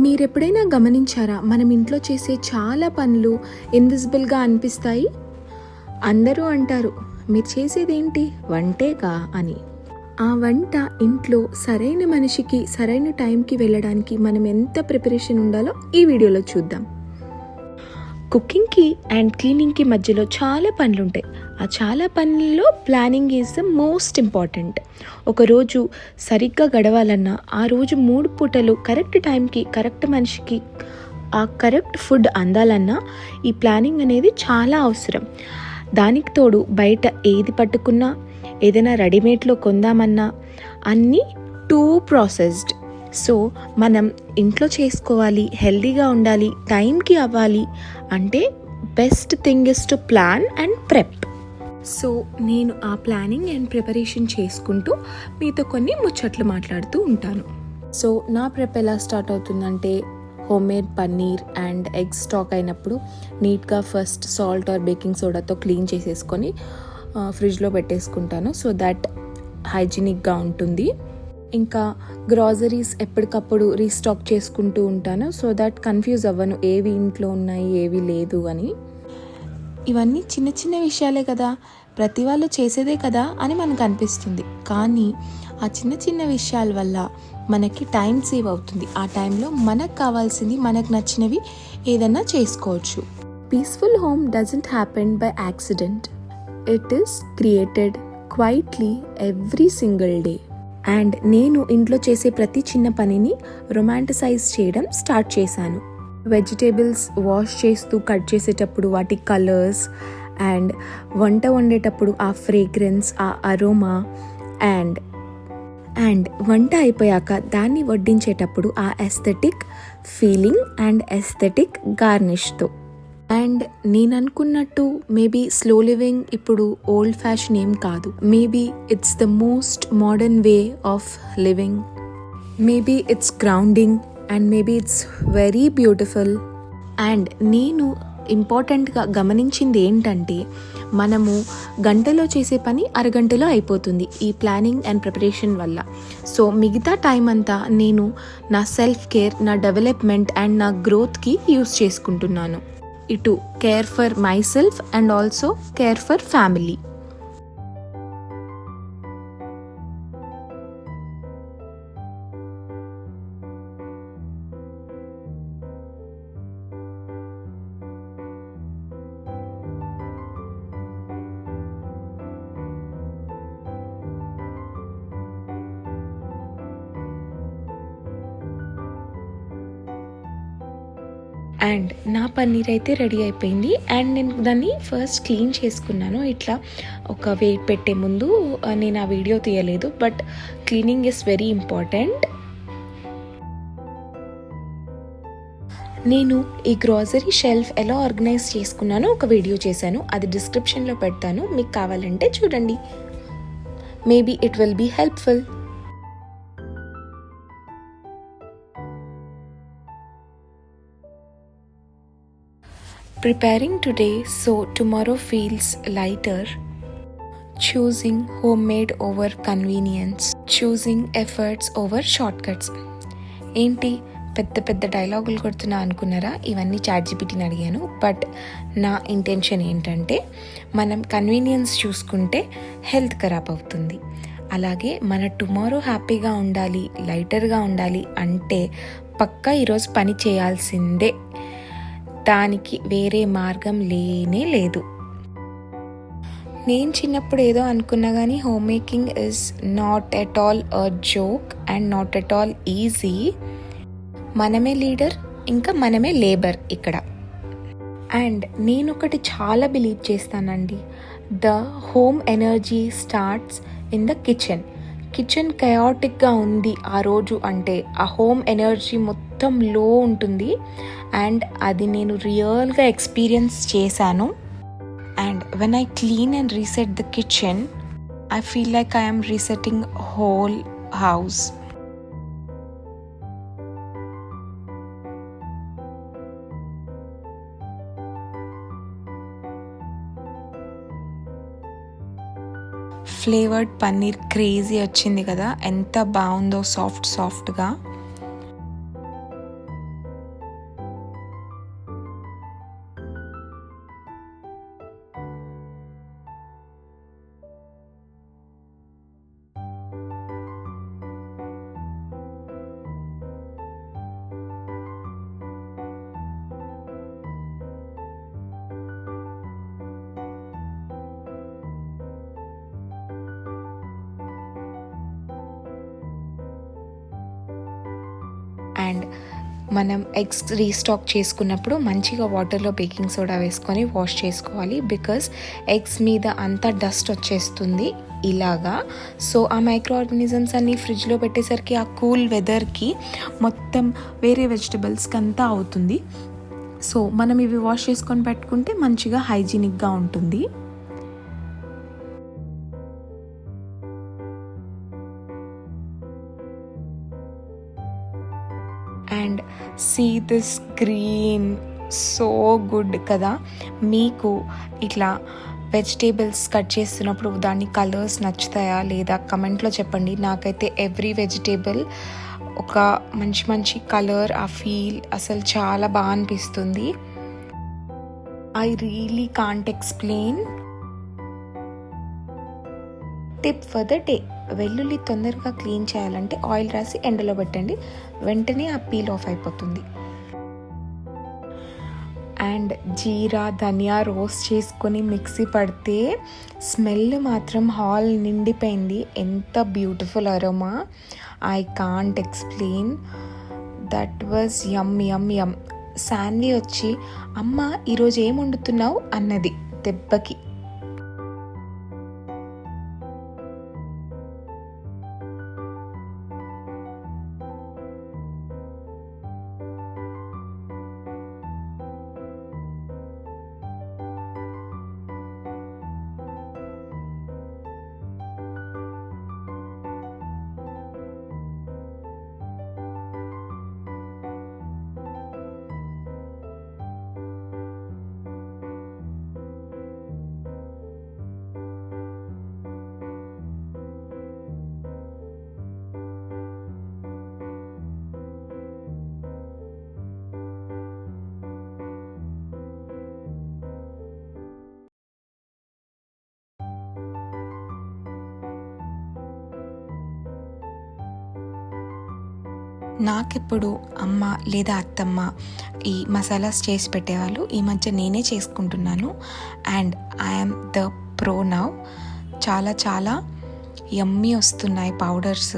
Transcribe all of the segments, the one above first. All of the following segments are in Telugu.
మీరెప్పుడైనా గమనించారా, మనం ఇంట్లో చేసే చాలా పనులు ఇన్విజిబుల్గా అనిపిస్తాయి. అందరూ అంటారు, మీరు చేసేదేంటి వంటేగా అని. ఆ వంట ఇంట్లో సరైన మనిషికి సరైన టైంకి వెళ్ళడానికి మనం ఎంత ప్రిపరేషన్ ఉండాలో ఈ వీడియోలో చూద్దాం. కుకింగ్కి అండ్ క్లీనింగ్కి మధ్యలో చాలా పనులు ఉంటాయి. ఆ చాలా పనుల్లో planning is the most important. ఒకరోజు సరిగ్గా గడవాలన్నా, ఆ రోజు 3 పూటలు కరెక్ట్ టైంకి కరెక్ట్ మనిషికి ఆ కరెక్ట్ ఫుడ్ అందాలన్నా ఈ ప్లానింగ్ అనేది చాలా అవసరం. దానికి తోడు బయట ఏది పట్టుకున్నా, ఏదైనా రెడీమేడ్లో కొందామన్నా అన్నీ టూ ప్రాసెస్డ్. సో మనం ఇంట్లో చేసుకోవాలి, హెల్దీగా ఉండాలి, టైంకి అవ్వాలి అంటే best thing is to plan and prep. So నేను ఆ ప్లానింగ్ అండ్ ప్రిపరేషన్ చేసుకుంటూ మీతో కొన్ని ముచ్చట్లు మాట్లాడుతూ ఉంటాను. సో నా ప్రెప్ ఎలా స్టార్ట్ అవుతుందంటే, homemade paneer and egg stock అయినప్పుడు నీట్గా ఫస్ట్ సాల్ట్ ఆర్ బేకింగ్ సోడాతో క్లీన్ చేసేసుకొని ఫ్రిడ్జ్లో పెట్టేసుకుంటాను. సో దట్ హైజీనిక్గా ఉంటుంది. ఇంకా గ్రాసరీస్ ఎప్పటికప్పుడు రీస్టాక్ చేసుకుంటూ ఉంటాను. సో దట్ కన్ఫ్యూజ్ అవ్వను ఏవి ఇంట్లో ఉన్నాయి ఏవి లేదు అని. ఇవన్నీ చిన్న చిన్న విషయాలే కదా, ప్రతి వాళ్ళు చేసేదే కదా అని మనకు అనిపిస్తుంది. కానీ ఆ చిన్న చిన్న విషయాల వల్ల మనకి టైం సేవ్ అవుతుంది. ఆ టైంలో మనకు కావాల్సింది, మనకు నచ్చినవి ఏదన్నా చేసుకోవచ్చు. Peaceful home doesn't happen by accident. It is created quietly every single day. And నేను ఇంట్లో చేసే ప్రతి చిన్న పనిని రొమాంటిసైజ్ చేయడం స్టార్ట్ చేశాను. వెజిటేబుల్స్ వాష్ చేస్తూ కట్ చేసేటప్పుడు వాటి కలర్స్, అండ్ వంట వండేటప్పుడు ఆ ఫ్రేగ్రెన్స్, ఆ అరోమా, అండ్ వంట అయిపోయాక దాన్ని వడ్డించేటప్పుడు ఆ ఎస్థెటిక్ ఫీలింగ్ అండ్ ఎస్థెటిక్ గార్నిష్తో. అండ్ నేను అనుకున్నట్టు మేబీ స్లో లివింగ్ ఇప్పుడు ఓల్డ్ ఫ్యాషన్ ఏం కాదు. Maybe it's the most modern way of living. Maybe it's grounding and maybe it's very beautiful. And నేను ఇంపార్టెంట్గా గమనించింది ఏంటంటే, మనము గంటలో చేసే పని అరగంటలో అయిపోతుంది ఈ ప్లానింగ్ అండ్ ప్రిపరేషన్ వల్ల. సో మిగతా టైం అంతా నేను నా సెల్ఫ్ కేర్, నా డెవలప్మెంట్ అండ్ నా గ్రోత్కి యూస్ చేసుకుంటున్నాను. ఇటు care for my self and also care for family. And నా పన్నీర్ అయితే రెడీ అయిపోయింది. అండ్ నేను దాన్ని ఫస్ట్ క్లీన్ చేసుకున్నాను. ఇట్లా ఒక వెయిట్ పెట్టే ముందు నేను ఆ వీడియో తీయలేదు, but cleaning is very important. నేను ఈ గ్రాసరీ షెల్ఫ్ ఎలా ఆర్గనైజ్ చేసుకున్నానో ఒక వీడియో చేశాను, అది డిస్క్రిప్షన్లో పెడతాను, మీకు కావాలంటే చూడండి. Maybe it will be helpful. Preparing today so tomorrow feels lighter. Choosing homemade over convenience. Choosing efforts over shortcuts. ఏంటి పెద్ద పెద్ద డైలాగులు కొడుతున్నా అనుకున్నారా? ఇవన్నీ చాట్‌జీపీటీని అడిగాను. బట్ నా ఇంటెన్షన్ ఏంటంటే, మనం కన్వీనియన్స్ చూసుకుంటే హెల్త్ ఖరాబ్ అవుతుంది. అలాగే మన టుమారో హ్యాపీగా ఉండాలి, లైటర్గా ఉండాలి అంటే పక్కా ఈరోజు పని చేయాల్సిందే. దానికి వేరే మార్గం లేనే లేదు. నేను చిన్నప్పుడు ఏదో అనుకున్నా కానీ home making is not at all a joke and not at all easy. మనమే లీడర్, ఇంకా మనమే లేబర్ ఇక్కడ. అండ్ నేను ఒకటి చాలా బిలీవ్ చేస్తానండి, the home energy starts in the kitchen. Kitchen కయాటిక్గా ఉంది ఆ రోజు అంటే ఆ హోమ్ ఎనర్జీ మొత్తం లో ఉంటుంది. అండ్ అది నేను రియల్గా ఎక్స్పీరియన్స్ చేశాను. And when I clean and reset the kitchen, I feel like I am resetting whole house. Flavoured paneer crazy వచ్చింది కదా, ఎంత బాగుందో సాఫ్ట్గా. అండ్ మనం ఎగ్స్ రీస్టాక్ చేసుకున్నప్పుడు మంచిగా వాటర్లో బేకింగ్ సోడా వేసుకొని వాష్ చేసుకోవాలి, బికాస్ ఎగ్స్ మీద అంతా డస్ట్ వచ్చేస్తుంది ఇలాగా. సో ఆ మైక్రో ఆర్గానిజమ్స్ అన్నీ ఫ్రిడ్జ్లో పెట్టేసరికి ఆ కూల్ వెదర్కి మొత్తం వేరే వెజిటబుల్స్కి అంతా అవుతుంది. సో మనం ఇవి వాష్ చేసుకొని పెట్టుకుంటే మంచిగా హైజీనిక్గా ఉంటుంది. And see this green, so good కదా. మీకు ఇట్లా వెజిటేబుల్స్ కట్ చేస్తున్నప్పుడు దాని కలర్స్ నచ్చుతాయా లేదా కమెంట్లో చెప్పండి. నాకైతే ఎవ్రీ వెజిటేబుల్ ఒక మంచి మంచి కలర్, ఆ ఫీల్ అసలు చాలా బాగా అనిపిస్తుంది. I really can't explain. Tip for the day: వెల్లుల్లి తొందరగా క్లీన్ చేయాలంటే ఆయిల్ రాసి ఎండలో పెట్టండి, వెంటనే ఆ పీల్ ఆఫ్ అయిపోతుంది. అండ్ జీరా ధనియా రోస్ట్ చేసుకొని మిక్సీ పడితే స్మెల్ మాత్రం హాల్ నిండిపోయింది. ఎంత beautiful aroma, I can't explain. That was yum yum yum. Saanvi వచ్చి అమ్మ ఈరోజు ఏం వండుతున్నావు అన్నది దెబ్బకి. నాకెప్పుడు అమ్మ లేదా అత్తమ్మ ఈ మసాలాస్ చేసి పెట్టేవాళ్ళు. ఈ మధ్య నేనే చేసుకుంటున్నాను and I'm the pro now. చాలా చాలా యమ్మీ వస్తున్నాయి పౌడర్స్.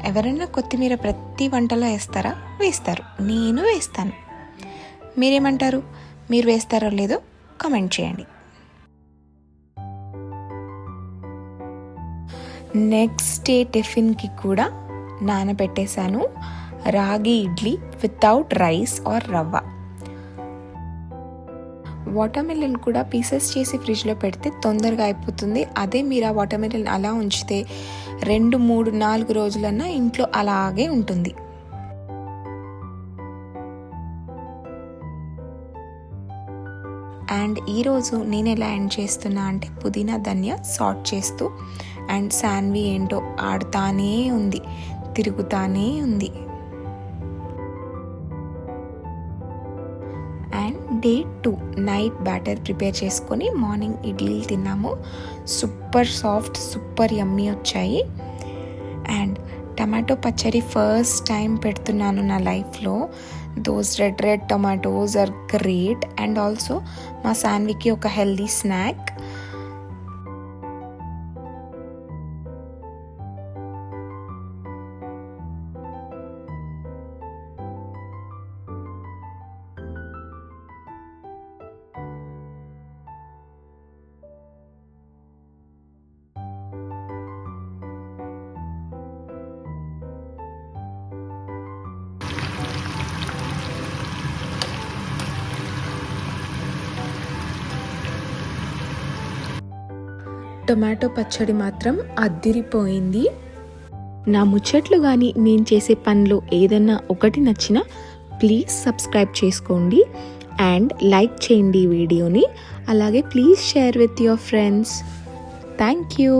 ఎవరైనా కొత్తిమీర ప్రతి వంటలో వేస్తారా? వేస్తారు, నేను వేస్తాను. మీరేమంటారు? మీరు వేస్తారో లేదో కామెంట్ చేయండి. నెక్స్ట్ డే టిఫిన్కి కూడా నానబెట్టేశాను రాగి ఇడ్లీ వితౌట్ రైస్ ఆర్ రవ్వ. వాటర్మెలన్ కూడా పీసెస్ చేసి ఫ్రిడ్జ్లో పెడితే తొందరగా అయిపోతుంది. అదే మీరు ఆ వాటర్మెలన్ అలా ఉంచితే 2, 3, 4 రోజులన్నా ఇంట్లో అలాగే ఉంటుంది. అండ్ ఈరోజు నేను ఎలా ఎండ్ చేస్తున్నా అంటే పుదీనా ధనియా సార్ట్ చేస్తూ, అండ్ శాన్వి ఏంటో ఆడుతానే ఉంది, తిరుగుతానే ఉంది. And day 2 night batter prepare చేసుకొని మార్నింగ్ ఇడ్లీలు తిన్నాము. సూపర్ సాఫ్ట్, సూపర్ యమ్మీ వచ్చాయి. అండ్ టమాటో పచ్చడి ఫస్ట్ టైం పెడుతున్నాను నా లైఫ్లో. Those red tomatoes are great. And also మా శాన్వికి ఒక హెల్దీ స్నాక్. టొమాటో పచ్చడి మాత్రం అద్దిరిపోయింది. నా ముచ్చట్లు కానీ నేను చేసే పనిలో ఏదన్నా ఒకటి నచ్చినా ప్లీజ్ సబ్స్క్రైబ్ చేసుకోండి అండ్ లైక్ చేయండి వీడియోని. అలాగే please share with your friends. Thank you.